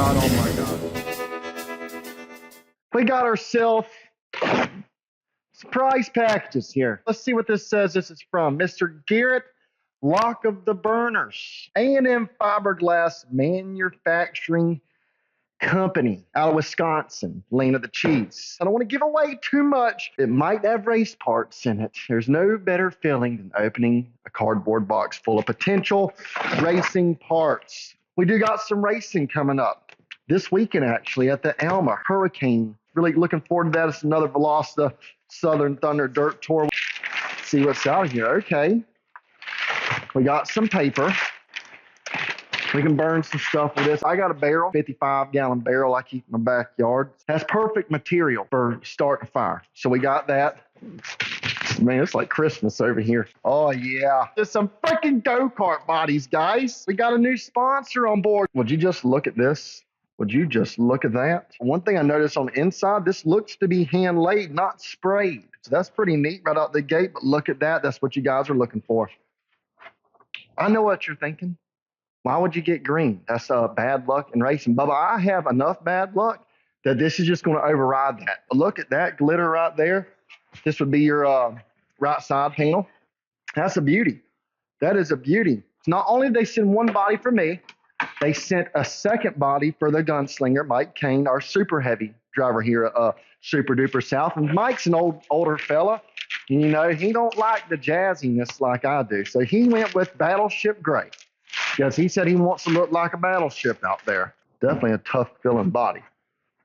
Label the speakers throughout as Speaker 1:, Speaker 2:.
Speaker 1: God, oh my God. We got ourselves surprise packages here. Let's see what this says. This is from Mr. Garrett Lock of the Burners, A&M Fiberglass Manufacturing Company out of Wisconsin, Lane of the Cheese. I don't want to give away too much. It might have race parts in it. There's no better feeling than opening a cardboard box full of potential racing parts. We do got some racing coming up this weekend, actually, at the Alma Hurricane. Really looking forward to that. It's another Velocita Southern Thunder Dirt Tour. Let's see what's out here. Okay. We got some paper. We can burn some stuff with this. I got a barrel, 55-gallon barrel I keep in my backyard. Has perfect material for starting a fire. So we got that. Man, it's like Christmas over here. Oh, yeah. There's some freaking go-kart bodies, guys. We got a new sponsor on board. Would you just look at this? Would you just look at that? One thing I noticed on the inside, this looks to be hand-laid, not sprayed. So that's pretty neat right out the gate, but look at that. That's what you guys are looking for. I know what you're thinking. Why would you get green? That's bad luck in racing. Bubba, I have enough bad luck that this is just going to override that. But look at that glitter right there. This would be your right side panel. That's a beauty. That is a beauty. Not only did they send one body for me, they sent a second body for the gunslinger, Mike Kane, our super heavy driver here at Super Duper South. And Mike's an older fella. And, you know, he don't like the jazziness like I do. So he went with Battleship Gray because he said he wants to look like a battleship out there. Definitely a tough feeling body.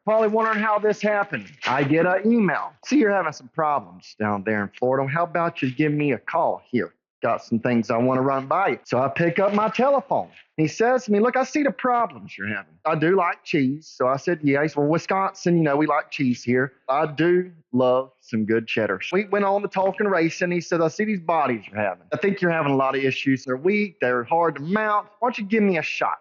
Speaker 1: Probably wondering how this happened. I get an email. See, you're having some problems down there in Florida. How about you give me a call here? Got some things I want to run by you. So I pick up my telephone. He says to me, look, I see the problems you're having. I do like cheese. So I said, yeah. He said, well, Wisconsin, you know, we like cheese here. I do love some good cheddar. We went on to talking racing. He said, I see these bodies you're having. I think you're having a lot of issues. They're weak. They're hard to mount. Why don't you give me a shot?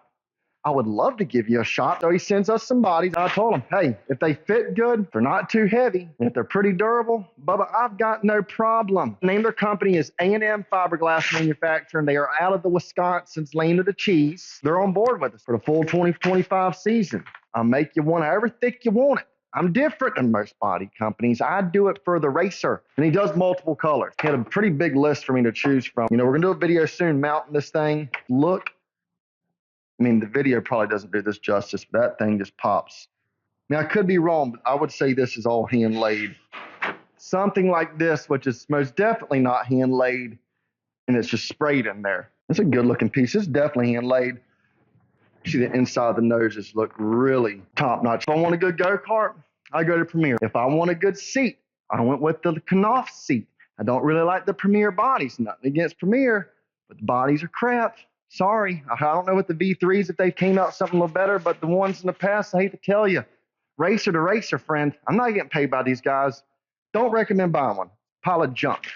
Speaker 1: I would love to give you a shot. So he sends us some bodies. I told him, hey, if they fit good, if they're not too heavy, and if they're pretty durable, Bubba, I've got no problem. The name of their company is A&M Fiberglass Manufacturing. They are out of the Wisconsin's Lane of the Cheese. They're on board with us for the full 2025 season. I'll make you one however thick you want it. I'm different than most body companies. I do it for the racer. And he does multiple colors. He had a pretty big list for me to choose from. You know, we're going to do a video soon mounting this thing. Look. I mean, the video probably doesn't do this justice, but that thing just pops. Now, I could be wrong, but I would say this is all hand-laid. Something like this, which is most definitely not hand-laid, and it's just sprayed in there. It's a good-looking piece. It's definitely hand-laid. See, the inside of the noses look really top-notch. If I want a good go-kart, I go to Premier. If I want a good seat, I went with the Knopf seat. I don't really like the Premier bodies. Nothing against Premier, but the bodies are crap. Sorry, I don't know what the V3s, if they came out something a little better, but the ones in the past, I hate to tell you, racer to racer, friend, I'm not getting paid by these guys. Don't recommend buying one. Pile of junk.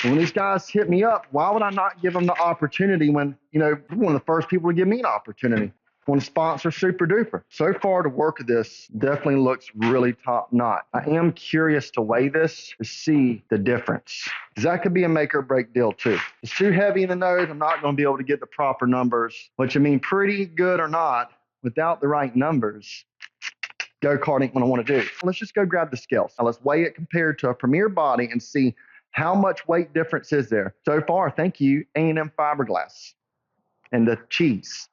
Speaker 1: When these guys hit me up, why would I not give them the opportunity when, you know, one of the first people to give me an opportunity? Want to sponsor Super Duper. So far, the work of this definitely looks really top notch. I am curious to weigh this to see the difference. Because that could be a make or break deal too. It's too heavy in the nose. I'm not going to be able to get the proper numbers, which I mean, pretty good or not, without the right numbers, go-kart ain't what I want to do. Let's just go grab the scales. Now let's weigh it compared to a Premier body and see how much weight difference is there. So far, thank you, A&M Fiberglass and the cheese.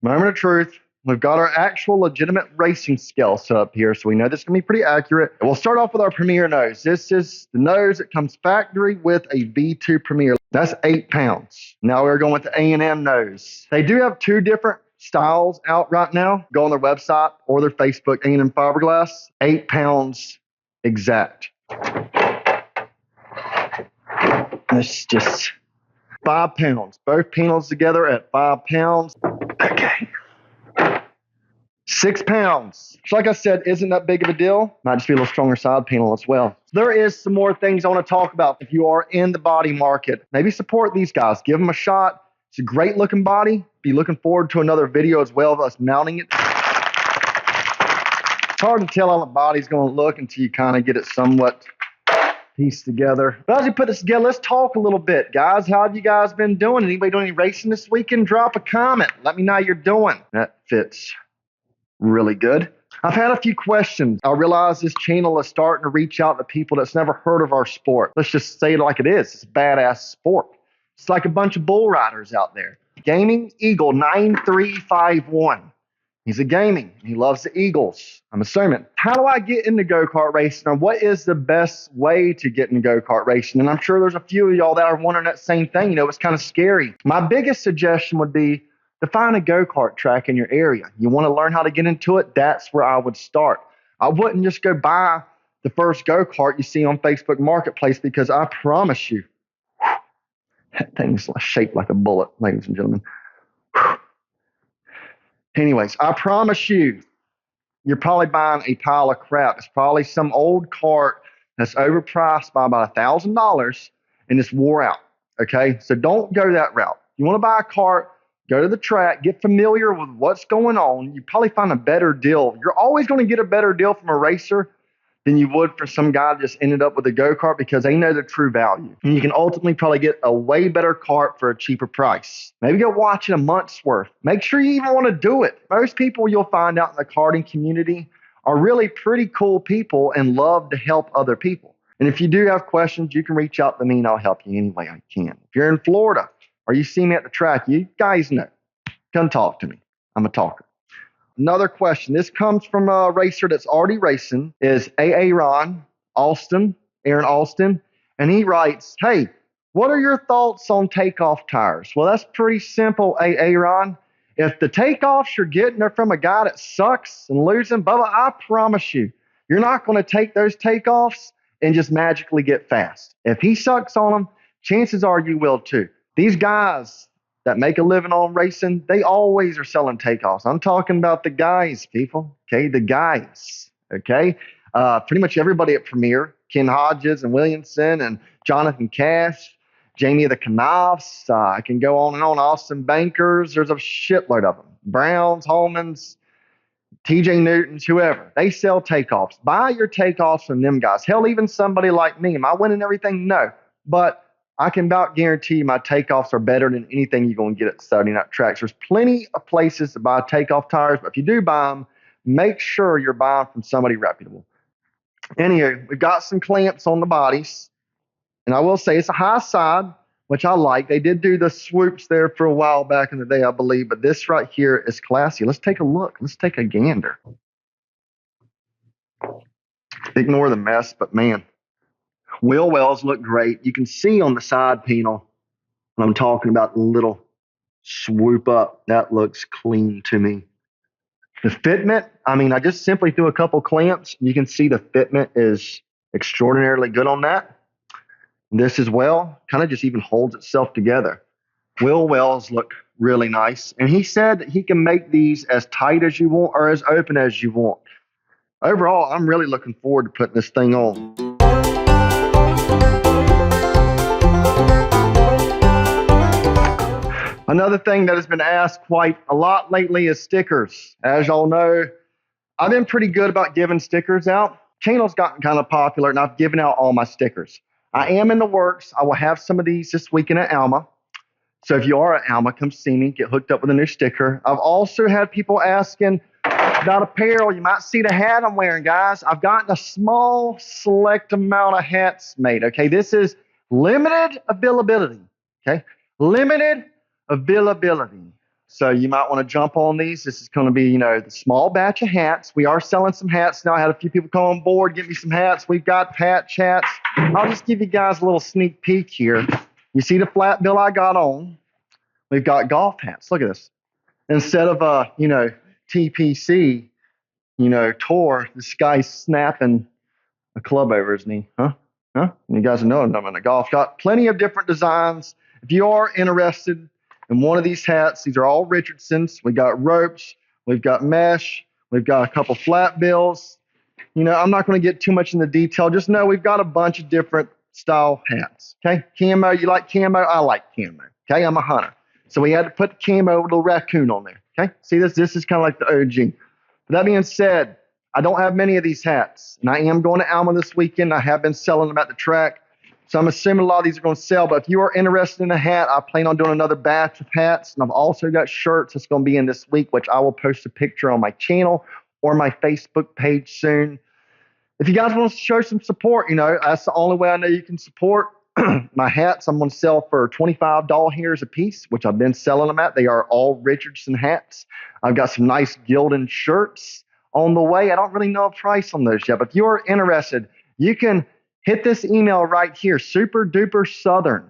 Speaker 1: Moment of truth. We've got our actual legitimate racing scale set up here, so we know this is going to be pretty accurate. We'll start off with our Premier nose. This is the nose that comes factory with a V2 Premier. That's 8 pounds. Now we're going with the A&M nose. They do have two different styles out right now. Go on their website or their Facebook, A&M Fiberglass. 8 pounds exact. It's just 5 pounds. Both panels together at 5 pounds. Okay. 6 pounds. Which, like I said, isn't that big of a deal. Might just be a little stronger side panel as well. There is some more things I want to talk about. If you are in the body market, maybe support these guys. Give them a shot. It's a great looking body. Be looking forward to another video as well of us mounting it. It's hard to tell how the body's going to look until you kind of get it somewhat pieced together. But as we put this together, let's talk a little bit, guys. How have you guys been doing? Anybody doing any racing this weekend? Drop a comment. Let me know how you're doing. That fits Really good. I've had a few questions. I realize this channel is starting to reach out to people that's never heard of our sport. Let's just say it like it is. It's a badass sport. It's like a bunch of bull riders out there. Gaming Eagle 9351. He's a gaming. He loves the Eagles, I'm assuming. How do I get into go-kart racing, or what is the best way to get into go-kart racing? And I'm sure there's a few of y'all that are wondering that same thing. You know, it's kind of scary. My biggest suggestion would be to find a go-kart track in your area. You want to learn how to get into it? That's where I would start. I wouldn't just go buy the first go-kart you see on Facebook Marketplace, because I promise you, that thing's shaped like a bullet, ladies and gentlemen. Anyways, I promise you, you're probably buying a pile of crap. It's probably some old cart that's overpriced by about $1,000 and it's wore out. Okay, so don't go that route. You want to buy a cart, go to the track, get familiar with what's going on. You probably find a better deal. You're always going to get a better deal from a racer than you would for some guy that just ended up with a go-kart, because they know the true value. And you can ultimately probably get a way better cart for a cheaper price. Maybe go watch it a month's worth. Make sure you even want to do it. Most people you'll find out in the karting community are really pretty cool people and love to help other people. And if you do have questions, you can reach out to me and I'll help you any way I can. If you're in Florida or you see me at the track, you guys know. Come talk to me. I'm a talker. Another question. This comes from a racer that's already racing, is Aaron Alston, and he writes, "Hey, what are your thoughts on takeoff tires?" Well, that's pretty simple, Aaron. If the takeoffs you're getting are from a guy that sucks and losing, Bubba, I promise you, you're not going to take those takeoffs and just magically get fast. If he sucks on them, chances are you will too. These guys that make a living on racing, they always are selling takeoffs. I'm talking about the guys, people. Okay, the guys. Okay, pretty much everybody at Premier, Ken Hodges and Williamson and Jonathan Cash, Jamie the Knopfs. I can go on and on. Austin Bankers. There's a shitload of them. Browns, Holmans, TJ Newtons, whoever. They sell takeoffs. Buy your takeoffs from them guys. Hell, even somebody like me. Am I winning everything? No, but I can about guarantee my takeoffs are better than anything you're going to get at Saturday night tracks. There's plenty of places to buy takeoff tires, but if you do buy them, make sure you're buying from somebody reputable. Anyway, we've got some clamps on the bodies, and I will say it's a high side, which I like. They did do the swoops there for a while back in the day, I believe, but this right here is classy. Let's take a look. Let's take a gander. Ignore the mess, but man, wheel wells look great. You can see on the side panel when I'm talking about the little swoop up. That looks clean to me. The fitment, I mean, I just simply threw a couple clamps. You can see the fitment is extraordinarily good on that. This as well kind of just even holds itself together. Wheel wells look really nice. And he said that he can make these as tight as you want or as open as you want. Overall, I'm really looking forward to putting this thing on. Another thing that has been asked quite a lot lately is stickers. As y'all know, I've been pretty good about giving stickers out. Channel's gotten kind of popular, and I've given out all my stickers. I am in the works. I will have some of these this weekend at Alma. So if you are at Alma, come see me, get hooked up with a new sticker. I've also had people asking about apparel. You might see the hat I'm wearing, guys. I've gotten a small select amount of hats made, okay? This is limited availability, okay? Limited availability. So you might want to jump on these. This is going to be, the small batch of hats. We are selling some hats now. I had a few people come on board, get me some hats. We've got hat chats. I'll just give you guys a little sneak peek here. You see the flat bill I got on? We've got golf hats. Look at this. Instead of TPC, tour, this guy's snapping a club over his knee. Huh? You guys know I'm in the golf. Got plenty of different designs. If you are interested in one of these hats, these are all Richardsons. We got ropes. We've got mesh. We've got a couple flat bills. I'm not going to get too much into detail. Just know we've got a bunch of different style hats. Okay? Camo, you like camo? I like camo. Okay? I'm a hunter. So we had to put the camo with a little raccoon on there. Okay? See this? This is kind of like the OG. But that being said, I don't have many of these hats. And I am going to Alma this weekend. I have been selling them at the track. So I'm assuming a lot of these are going to sell. But if you are interested in a hat, I plan on doing another batch of hats. And I've also got shirts that's going to be in this week, which I will post a picture on my channel or my Facebook page soon. If you guys want to show some support, that's the only way I know you can support. My hats I'm going to sell for $25 here a piece, which I've been selling them at. They are all Richardson hats. I've got some nice gilded shirts on the way. I don't really know a price on those yet, but if you are interested, you can hit this email right here, superdupersouthern,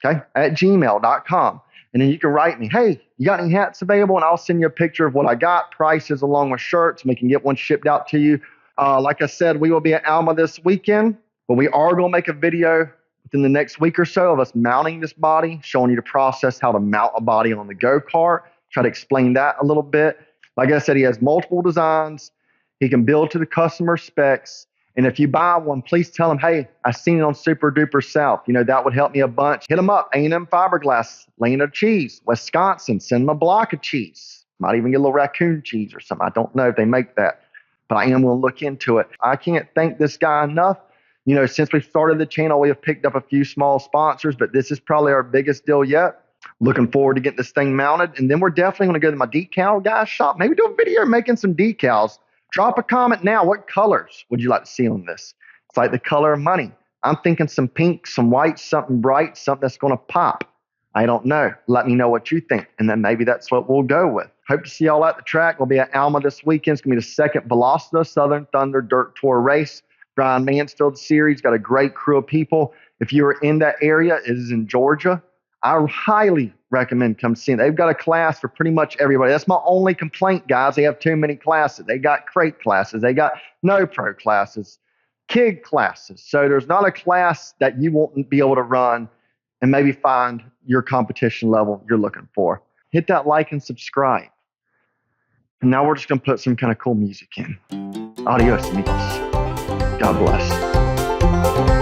Speaker 1: okay, at gmail.com. And then you can write me, hey, you got any hats available? And I'll send you a picture of what I got, prices along with shirts, and we can get one shipped out to you. Like I said, we will be at Alma this weekend, but we are going to make a video within the next week or so of us mounting this body, showing you the process, how to mount a body on the go-kart, try to explain that a little bit. Like I said, he has multiple designs. He can build to the customer specs. And if you buy one, please tell him, hey, I seen it on Super Duper South. That would help me a bunch. Hit him up, A&M Fiberglass, Land of Cheese, Wisconsin. Send him a block of cheese. Might even get a little raccoon cheese or something. I don't know if they make that, but I am going to look into it. I can't thank this guy enough. Since we started the channel, we have picked up a few small sponsors, but this is probably our biggest deal yet. Looking forward to getting this thing mounted. And then we're definitely going to go to my decal guy's shop. Maybe do a video making some decals. Drop a comment now. What colors would you like to see on this? It's like the color of money. I'm thinking some pink, some white, something bright, something that's going to pop. I don't know. Let me know what you think. And then maybe that's what we'll go with. Hope to see y'all at the track. We'll be at Alma this weekend. It's going to be the second Velocita Southern Thunder Dirt Tour race. Brian Mansfield series. Got a great crew of people. If you're in that area, it is in Georgia. I highly recommend come see it. They've got a class for pretty much everybody. That's my only complaint, guys. They have too many classes. They got crate classes. They got no pro classes, kid classes. So there's not a class that you won't be able to run and maybe find your competition level you're looking for. Hit that like and subscribe. And now we're just going to put some kind of cool music in. Adios, amigos. God bless.